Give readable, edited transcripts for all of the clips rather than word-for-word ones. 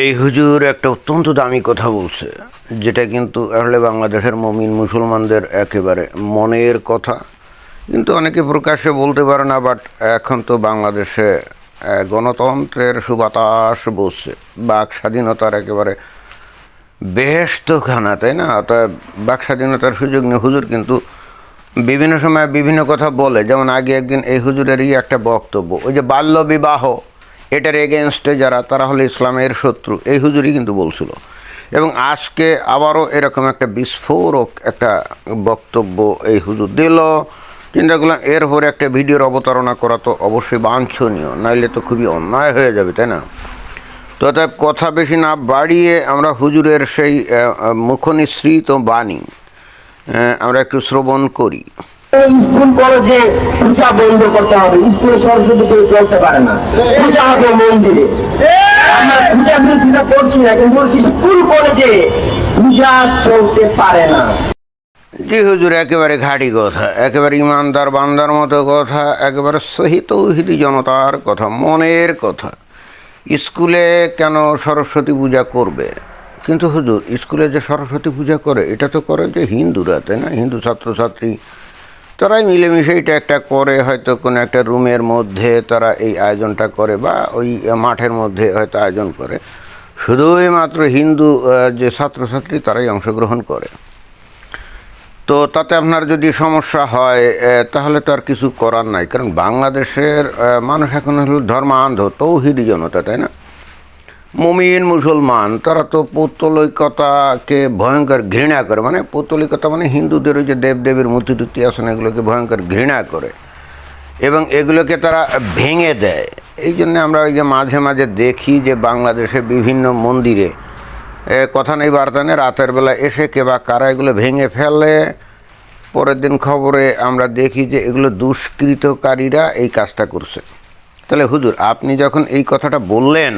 এই হুজুর একটা অত্যন্ত দামি কথা বলছে, যেটা কিন্তু আসলে বাংলাদেশের মুমিন মুসলমানদের একেবারে মনের কথা, কিন্তু অনেকে প্রকাশ্যে বলতে পারে না। বাট এখন তো বাংলাদেশে গণতন্ত্রের সুবাতাস বসছে, বাক স্বাধীনতার একেবারে বেহেশতখানা, তাই না? অর্থাৎ বাক স্বাধীনতার সুযোগ নিয়ে হুজুর কিন্তু বিভিন্ন সময় বিভিন্ন কথা বলে। যেমন আগে একদিন এই হুজুরেরই একটা বক্তব্য, ওই যে বাল্য বিবাহ, এটার এগেনস্টে যারা, তারা হলো ইসলামের শত্রু, এই হুজুরই কিন্তু বলছিল। এবং আজকে আবারও এরকম একটা বিস্ফোরক একটা বক্তব্য এই হুজুর দিল। চিন্তা করলাম এর উপরে একটা ভিডিওর অবতারণা করা তো অবশ্যই বাঞ্ছনীয়, নাইলে তো খুবই অন্যায় হয়ে যাবে, তাই না? তো অতএব কথা বেশি না বাড়িয়ে আমরা হুজুরের সেই মুখনিসৃত বাণী আমরা একটু শ্রবণ করি। স্কুল কলেজে পূজা বন্ধ করতে হবে, স্কুলে সরস্বতী কেউ চলতে পারে না, পূজা হবে মন্দিরে। আমরা পূজা বিরোধিতা করছি না, কিন্তু স্কুল কলেজে পূজা চলতে পারে না। জি হুজুর, একেবারে ঘাঁটি কথা, একেবারে ইমানদার বান্দার মতো কথা, একেবারে সহি তৌহিদি জনতার কথা, মনের কথা। স্কুলে কেন সরস্বতী পূজা করবে? কিন্তু হুজুর, স্কুলে যে সরস্বতী পূজা করে, এটা তো করে যে হিন্দুরা, তাই না? হিন্দু ছাত্রছাত্রী তারাই মিলেমিশে এটা একটা করে, হয়তো কোনো একটা রুমের মধ্যে তারা এই আয়োজনটা করে, বা ওই মাঠের মধ্যে হয়তো আয়োজন করে। শুধুই মাত্র হিন্দু যে ছাত্রছাত্রী তারাই অংশগ্রহণ করে। তো তাতে আপনার যদি সমস্যা হয় তাহলে তো আর কিছু করার নাই, কারণ বাংলাদেশের মানুষ এখন হলো ধর্মান্ধ, তৌহিদি জনতা, তাই না? মুমিন মুসলমান তারা তো পৌত্তলিকতাকে ভয়ঙ্কর ঘৃণা করে, মানে পৌত্তলিকতা মানে হিন্দুদের ওই যে দেবদেবীর মূর্তি টুর্তি আছেন, এগুলোকে ভয়ঙ্কর ঘৃণা করে এবং এগুলোকে তারা ভেঙে দেয়। এই জন্য আমরা ওই যে মাঝে মাঝে দেখি যে বাংলাদেশে বিভিন্ন মন্দিরে কথা নেই বার্তা নেই, রাতের বেলা এসে কে বা কারা এগুলো ভেঙে ফেলে। পরের দিন খবরে আমরা দেখি যে এগুলো দুষ্কৃতকারীরা এই কাজটা করছে। তাহলে হুজুর, আপনি যখন এই কথাটা বললেন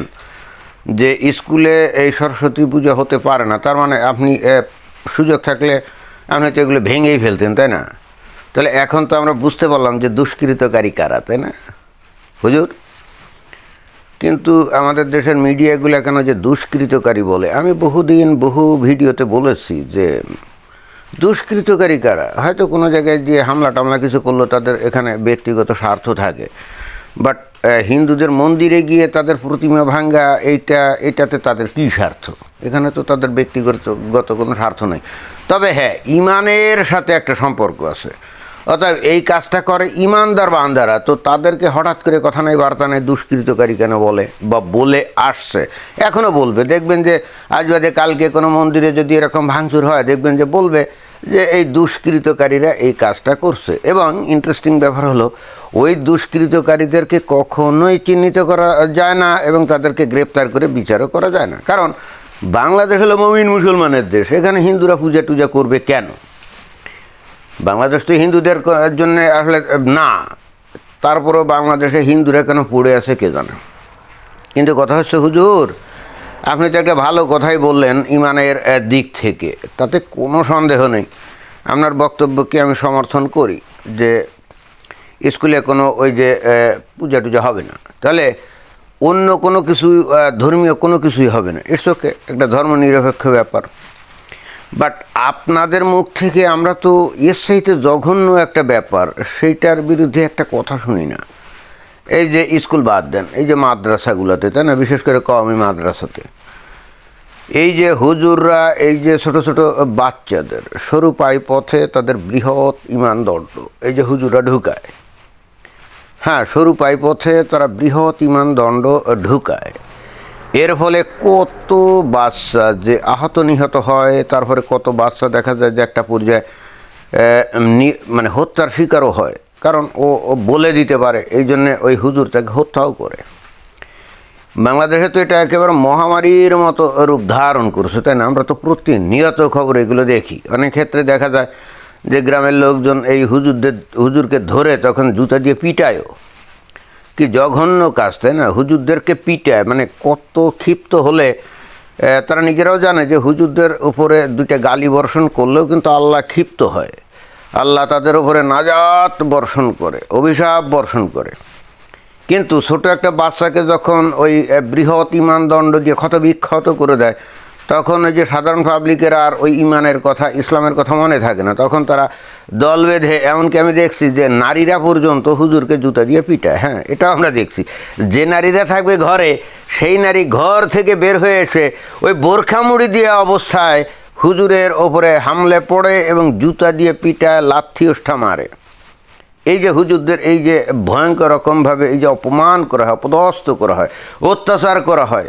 যে স্কুলে এই সরস্বতী পূজা হতে পারে না, তার মানে আপনি সুযোগ থাকলে আপনি তো এগুলো ভেঙেই ফেলতেন, তাই না? তাহলে এখন তো আমরা বুঝতে পারলাম যে দুষ্কৃতকারী কারা, তাই না হুজুর? কিন্তু আমাদের দেশের মিডিয়াগুলো কেন যে দুষ্কৃতকারী বলে? আমি বহুদিন বহু ভিডিওতে বলেছি যে দুষ্কৃতকারী কারা, হয়তো কোনো জায়গায় যে হামলা টামলা কিছু করলো, তাদের এখানে ব্যক্তিগত স্বার্থ থাকে। বাট হিন্দুদের মন্দিরে গিয়ে তাদের প্রতিমা ভাঙ্গা, এটাতে তাদের কী স্বার্থ? এখানে তো তাদের ব্যক্তিগত কোনো স্বার্থ নেই। তবে হ্যাঁ, ইমানের সাথে একটা সম্পর্ক আছে। অর্থাৎ এই কাজটা করে ইমানদার বান্দারা, তো তাদেরকে হঠাৎ করে কথা নেই বার্তা নেই দুষ্কৃতকারী কেন বলে, বা বলে আসছে, এখনও বলবে। দেখবেন যে আজ বাদে কালকে কোনো মন্দিরে যদি এরকম ভাঙচুর হয়, দেখবেন যে বলবে যে এই দুষ্কৃতকারীরা এই কাজটা করছে। এবং ইন্টারেস্টিং ব্যাপার হলো, ওই দুষ্কৃতকারীদেরকে কখনোই চিহ্নিত করা যায় না এবং তাদেরকে গ্রেপ্তার করে বিচারও করা যায় না, কারণ বাংলাদেশ হলো মুমিন মুসলমানের দেশ। এখানে হিন্দুরা পূজা টুজা করবে কেন? বাংলাদেশ তো হিন্দুদের জন্য আসলে না, তারপরেও বাংলাদেশে হিন্দুরা কেন পড়ে আছে কে জানে। কিন্তু কথা হচ্ছে হুজুর, আপনি তো একটা ভালো কথাই বললেন ইমানের দিক থেকে, তাতে কোনো সন্দেহ নেই। আপনার বক্তব্যকে আমি সমর্থন করি যে স্কুলে কোনো ওই যে পূজা টুজা হবে না, তাহলে অন্য কোনো কিছু ধর্মীয় কোনো কিছুই হবে না। ইটস ওকে, একটা ধর্মনিরপেক্ষ ব্যাপার। বাট আপনাদের মুখ থেকে আমরা তো এর সাথে জঘন্য একটা ব্যাপার, সেইটার বিরুদ্ধে একটা কথা শুনি না। এই যে স্কুল বাদ দেন, এই যে মাদ্রাসাগুলোতে, তাই না, বিশেষ করে কওমি মাদ্রাসাতে এই যে হুজুররা এই যে ছোট ছোট বাচ্চাদের সরু পাই পথে তাদের বৃহৎ ইমান দণ্ড এই যে হুজুররা ঢুকায়, হ্যাঁ, সরু পাই পথে তারা বৃহৎ ইমান দণ্ড ঢুকায়। এর ফলে কত বাচ্চা যে আহত নিহত হয়, তারপরে কত বাচ্চা দেখা যায় যে একটা পর্যায়ে মানে হত্যার শিকারও হয়, কারণ ও বলে দিতে পারে, এই জন্যে ওই হুজুর তাকে হত্যাও করে। বাংলাদেশে তো এটা একেবারে মহামারীর মতো রূপ ধারণ করছে, তাই না? আমরা তো প্রতিনিয়ত খবর এগুলো দেখি। অনেক ক্ষেত্রে দেখা যায় যে গ্রামের লোকজন এই হুজুরকে ধরে তখন জুতা দিয়ে পিটায়ও। কি জঘন্য কাজ, তাই না? হুজুরদেরকে পিটায়, মানে কত ক্ষিপ্ত হলে তারা নিজেরাও জানে যে হুজুরদের উপরে দুইটা গালি বর্ষণ করলেও কিন্তু আল্লাহ ক্ষিপ্ত হয়, আল্লাহ তাদের উপরে নাজাত বর্ষণ করে, অভিশাপ বর্ষণ করে। কিন্তু ছোট একটা বাচ্চাকে যখন ওই বৃহৎ ইমানদণ্ড দিয়ে ক্ষতবিক্ষত করে দেয়, তখন ওই যে সাধারণ পাবলিকের আর ওই ইমানের কথা, ইসলামের কথা মনে থাকে না। তখন তারা দল বেঁধে, এমনকি আমি দেখছি যে নারীরা পর্যন্ত হুজুরকে জুতা দিয়ে পিটায়। হ্যাঁ, এটাও আমরা দেখছি। যে নারীরা থাকবে ঘরে, সেই নারী ঘর থেকে বের হয়ে এসে ওই বোরখা মুড়ি দিয়ে অবস্থায় হুজুরের ওপরে হামলে পড়ে এবং জুতা দিয়ে পিটায়, লাথি ওষ্ঠা মারে। এই যে হুজুরদের এই যে ভয়ঙ্কর রকমভাবে এই যে অপমান করা হয়, অপদস্থ করা হয়, অত্যাচার করা হয়,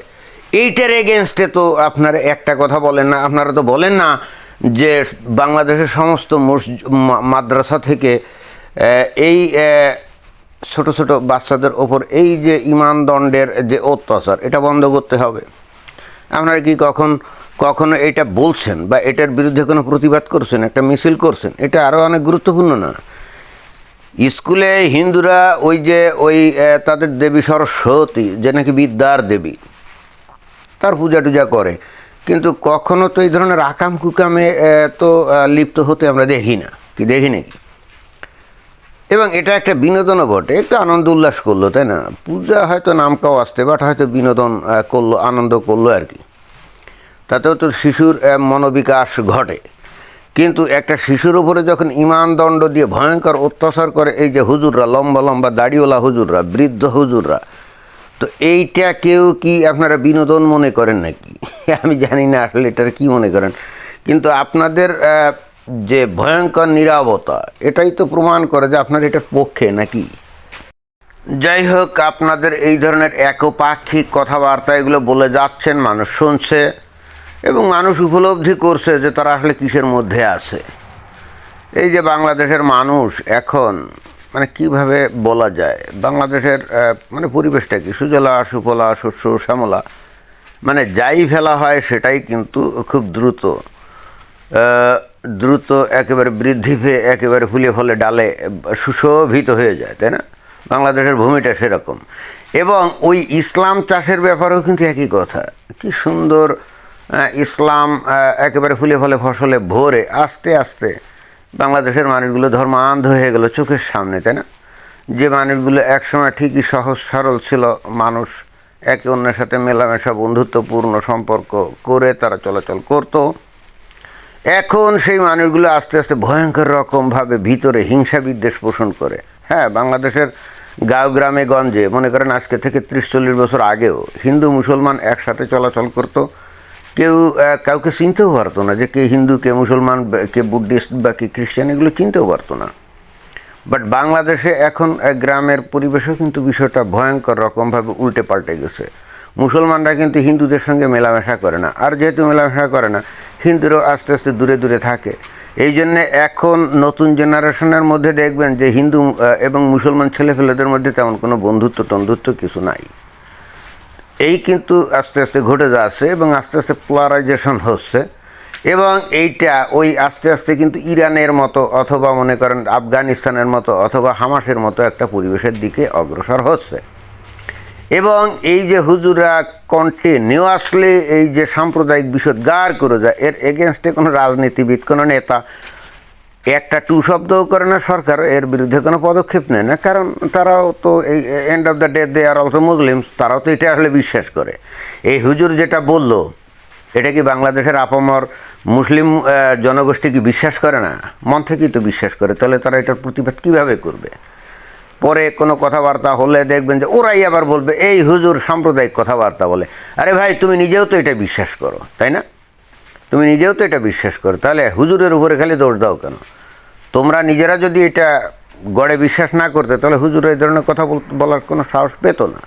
এইটার এগেনস্টে তো আপনারা একটা কথা বলেন না। আপনারা তো বলেন না যে বাংলাদেশের সমস্ত মাদ্রাসা থেকে এই ছোট ছোট বাচ্চাদের ওপর এই যে ইমানদণ্ডের যে অত্যাচার, এটা বন্ধ করতে হবে। আপনারা কি কখনো এটা বলছেন বা এটার বিরুদ্ধে কোনো প্রতিবাদ করছেন, একটা মিছিল করছেন? এটা আরও অনেক গুরুত্বপূর্ণ না? স্কুলে হিন্দুরা ওই তাদের দেবী সরস্বতী, যে নাকি বিদ্যার দেবী, তার পূজা টুজা করে, কিন্তু কখনো তো এই ধরনের আকাম কুকামে তো লিপ্ত হতে আমরা দেখি না, কি দেখি নাকি? এবং এটা একটা বিনোদনও বটে, একটু আনন্দ উল্লাস করলো, তাই না? পূজা হয়তো নামকাও আসতে, বাট হয়তো বিনোদন করলো, আনন্দ করলো আর কি। তাতেও তো শিশুর মনোবিকাশ ঘটে। কিন্তু একটা শিশুর উপরে যখন ইমানদণ্ড দিয়ে ভয়ঙ্কর অত্যাচার করে এই যে হুজুররা, লম্বা লম্বা দাড়িওয়ালা হুজুররা, বৃদ্ধ হুজুররা, তো এইটা কেউ কি আপনারা বিনোদন মনে করেন নাকি? আমি জানি না আসলে এটার কি মনে করেন, কিন্তু আপনাদের যে ভয়ঙ্কর নীরবতা, এটাই তো প্রমাণ করে যে আপনার এটার পক্ষে নাকি। যাই হোক, আপনাদের এই ধরনের একপাক্ষিক কথাবার্তা এগুলো বলে যাচ্ছেন, মানুষ শুনছে এবং মানুষ উপলব্ধি করছে যে তারা আসলে কিসের মধ্যে আছে। এই যে বাংলাদেশের মানুষ এখন, মানে কিভাবে বলা যায়, বাংলাদেশের মানে পরিবেশটা কি, সুজলা সুফলা শস্য শ্যামলা, মানে যাই ফেলা হয় সেটাই কিন্তু খুব দ্রুত একেবারে বৃদ্ধি পেয়ে একেবারে ফুলে ফলে ডালে সুশোভিত হয়ে যায়, তাই না? বাংলাদেশের ভূমিটা সেরকম। এবং ওই ইসলাম চাষের ব্যাপারেও কিন্তু একই কথা। কি সুন্দর ইসলাম একেবারে ফুলে ফলে ফসলে ভরে আস্তে আস্তে বাংলাদেশের মানুষগুলো ধর্মান্ধ হয়ে গেল চোখের সামনে, তাই না? যে মানুষগুলো একসময় ঠিকই সহজ সরল ছিল, মানুষ একে অন্যের সাথে মেলামেশা, বন্ধুত্বপূর্ণ সম্পর্ক করে তারা চলাচল করতো, এখন সেই মানুষগুলো আস্তে আস্তে ভয়ঙ্কর রকমভাবে ভিতরে হিংসা বিদ্বেষ পোষণ করে। হ্যাঁ, বাংলাদেশের গাঁও গ্রামে গঞ্জে মনে করেন আজকে থেকে 30-40 বছর আগেও হিন্দু মুসলমান একসাথে চলাচল করতো, কেউ কাউকে চিনতেও পারতো না যে কে হিন্দু, কে মুসলমান, কে বুদ্ধিস্ট বা কে খ্রিস্টান, এগুলো চিনতেও পারতো না। বাট বাংলাদেশে এখন গ্রামের পরিবেশেও কিন্তু বিষয়টা ভয়ঙ্কর রকমভাবে উল্টে পাল্টে গেছে। মুসলমানরা কিন্তু হিন্দুদের সঙ্গে মেলামেশা করে না, আর যেহেতু মেলামেশা করে না, হিন্দুরাও আস্তে আস্তে দূরে দূরে থাকে। এই জন্যে এখন নতুন জেনারেশনের মধ্যে দেখবেন যে হিন্দু এবং মুসলমান ছেলেপেলেদের মধ্যে তেমন কোনো বন্ধুত্ব কিছু নাই। এই কিন্তু আস্তে আস্তে ঘটে যাচ্ছে এবং আস্তে আস্তে পোলারাইজেশন হচ্ছে। এবং এইটা ওই আস্তে আস্তে কিন্তু ইরানের মতো অথবা মনে করেন আফগানিস্তানের মতো অথবা হামাসের মতো একটা পরিবেশের দিকে অগ্রসর হচ্ছে। এবং এই যে হুজুরা কন্টিনিউয়াসলি এই যে সাম্প্রদায়িক বিষোদ্গার করে যায়, এর এগেনস্টে কোনো রাজনীতিবিদ, কোনো নেতা একটা টু শব্দও করে না, সরকারও এর বিরুদ্ধে কোনো পদক্ষেপ নেয় না। কারণ তারাও তো এই end of the day they are also Muslims, তারাও তো এটা আসলে বিশ্বাস করে। এই হুজুর যেটা বলল, এটা কি বাংলাদেশের আপামর মুসলিম জনগোষ্ঠী কি বিশ্বাস করে না? মন থেকেই তো বিশ্বাস করে। তাহলে তারা এটার প্রতিবাদ কীভাবে করবে? পরে কোনো কথাবার্তা হলে দেখবেন যে ওরাই আবার বলবে এই হুজুর সাম্প্রদায়িক কথাবার্তা বলে। আরে ভাই, তুমি নিজেও তো এটা বিশ্বাস করো, তাই না? তুমি নিজেও তো এটা বিশ্বাস করো, তাহলে হুজুরের উপরে খালি দোষ দাও কেন? তোমরা নিজেরা যদি এটা গড়ে বিশ্বাস না করতে, তাহলে হুজুর এই ধরনের কথা বলার কোনো সাহস পেত না।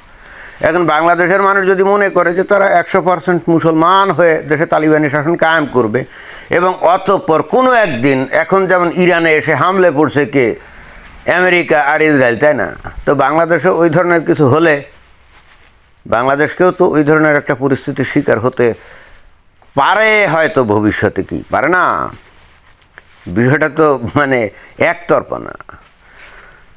এখন বাংলাদেশের মানুষ যদি মনে করে যে তারা 100% মুসলমান হয়ে দেশে তালিবানি শাসন কায়েম করবে, এবং অতঃপর কোনো একদিন, এখন যেমন ইরানে এসে হামলে পড়ছে কে, আমেরিকা আর ইসরায়েল, তাই না? তো বাংলাদেশে ওই ধরনের কিছু হলে বাংলাদেশকেও তো ওই ধরনের একটা পরিস্থিতির শিকার হতে পারে হয়তো ভবিষ্যতে, কি পারে না? বিষয়টা তো মানে একতরফা না।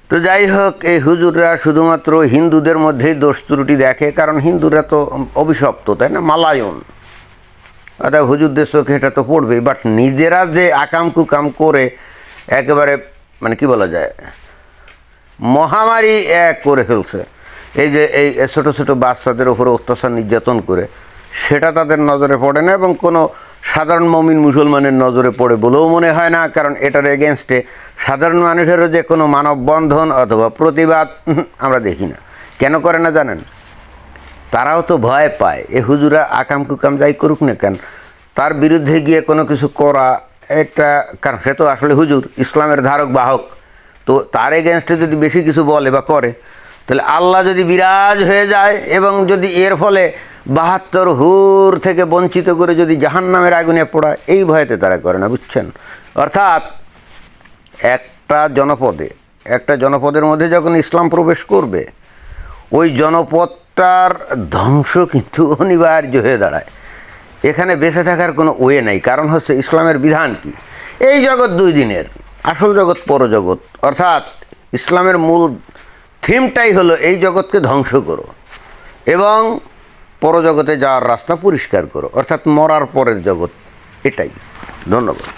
তো যাই হোক, এই হুজুররা শুধুমাত্র হিন্দুদের মধ্যেই দোষ ত্রুটি দেখে, কারণ হিন্দুরা তো অভিশপ্ত, তাই না, মালায়ন, অর্থাৎ হুজুরদের চোখে এটা তো পড়বেই। বাট নিজেরা যে আকাম কুকাম করে একেবারে মানে কি বলা যায়, মহামারী করে ফেলছে, এই যে এই ছোটো ছোটো বাচ্চাদের উপরে অত্যাচার নির্যাতন করে, সেটা তাদের নজরে পড়ে না এবং কোনো সাধারণ মমিন মুসলমানের নজরে পড়ে বলেও মনে হয় না। কারণ এটার এগেনস্টে সাধারণ মানুষেরও যে কোনো মানববন্ধন অথবা প্রতিবাদ আমরা দেখি না। কেন করে না জানেন? তারাও তো ভয় পায়, এ হুজুরা আকাম কুকাম যাই করুক না কেন, তার বিরুদ্ধে গিয়ে কোনো কিছু করা, এটা কারণ সে তো আসলে হুজুর, ইসলামের ধারক বাহক, তো তার এগেনস্টে যদি বেশি কিছু বলে বা করে, তাহলে আল্লাহ যদি বিরাজ হয়ে যায় এবং যদি এর ফলে ৭২ হুর থেকে বঞ্চিত করে যদি জাহান্নামের আগুনে পোড়ায়, এই ভয়েতে তারা করে না, বুঝছেন? অর্থাৎ একটা জনপদের মধ্যে যখন ইসলাম প্রবেশ করবে, ওই জনপদটার ধ্বংস কিন্তু অনিবার্য হয়ে দাঁড়ায়। এখানে বেঁচে থাকার কোনো ওয়ে নাই। কারণ হচ্ছে ইসলামের বিধান কি? এই জগৎ 2 দিনের, আসল জগৎ পরজগৎ। অর্থাৎ ইসলামের মূল থিমটাই হলো এই জগৎকে ধ্বংস করো এবং পরজগতে যাওয়ার রাস্তা পরিষ্কার করো, অর্থাৎ মরার পরের জগৎ। এটাই। ধন্যবাদ।